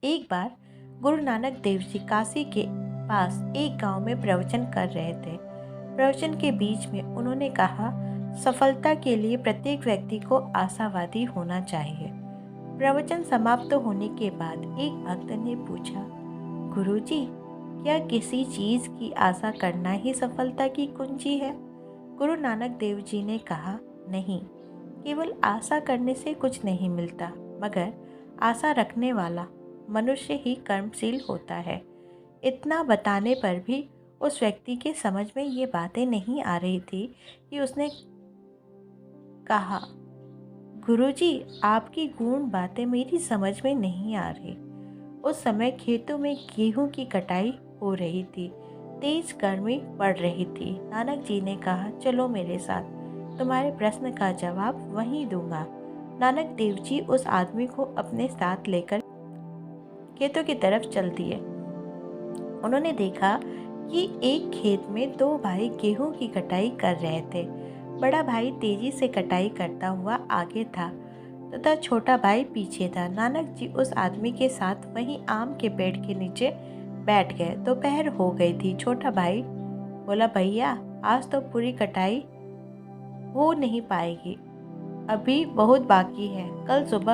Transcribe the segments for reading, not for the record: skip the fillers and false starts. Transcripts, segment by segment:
एक बार गुरु नानक देव जी काशी के पास एक गांव में प्रवचन कर रहे थे। प्रवचन के बीच में उन्होंने कहा, सफलता के लिए प्रत्येक व्यक्ति को आशावादी होना चाहिए। प्रवचन समाप्त होने के बाद एक भक्त ने पूछा, गुरुजी, क्या किसी चीज की आशा करना ही सफलता की कुंजी है? गुरु नानक देव जी ने कहा, नहीं, केवल आशा करने से कुछ नहीं मिलता, मगर आशा रखने वाला मनुष्य ही कर्मशील होता है। इतना बताने पर भी उस व्यक्ति के समझ में ये बातें नहीं आ रही थी कि उसने कहा, गुरुजी, आपकी गूढ़ बातें मेरी समझ में नहीं आ रही। उस समय खेतों में गेहूं की कटाई हो रही थी। तेज गर्मी पड़ रही थी। नानक जी ने कहा, चलो मेरे साथ, तुम्हारे प्रश्न का जवाब वहीं दूंगा। नानक देव जी उस आदमी को अपने साथ लेकर खेतों की तरफ चल दिए। उन्होंने देखा कि एक खेत में दो भाई गेहूं की कटाई कर रहे थे। बड़ा भाई तेजी से कटाई करता हुआ आगे था तथा छोटा भाई पीछे था। नानक जी उस आदमी के साथ वहीं आम के पेड़ के नीचे बैठ गए। दोपहर हो गई थी। छोटा भाई बोला, भैया, आज तो पूरी कटाई हो नहीं पाएगी, अभी बहुत बाकी है, कल सुबह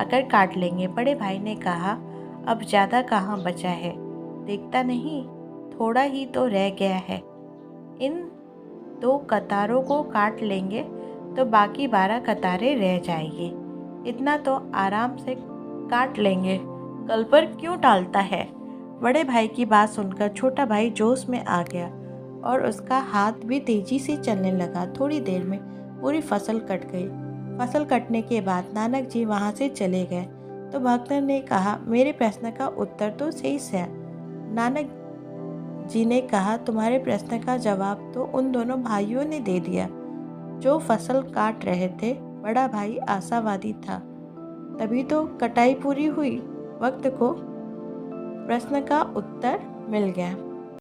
आकर काट लेंगे। बड़े भाई ने कहा, अब ज़्यादा कहाँ बचा है, देखता नहीं, थोड़ा ही तो रह गया है। इन दो कतारों को काट लेंगे तो बाकी 12 कतारें रह जाएगी। इतना तो आराम से काट लेंगे, कल पर क्यों टालता है? बड़े भाई की बात सुनकर छोटा भाई जोश में आ गया और उसका हाथ भी तेजी से चलने लगा। थोड़ी देर में पूरी फसल कट गई। फसल कटने के बाद नानक जी वहाँ से चले गए तो भक्त ने कहा, मेरे प्रश्न का उत्तर तो शेष है। नानक जी ने कहा, तुम्हारे प्रश्न का जवाब तो उन दोनों भाइयों ने दे दिया जो फसल काट रहे थे। बड़ा भाई आशावादी था, तभी तो कटाई पूरी हुई। वक्त को प्रश्न का उत्तर मिल गया।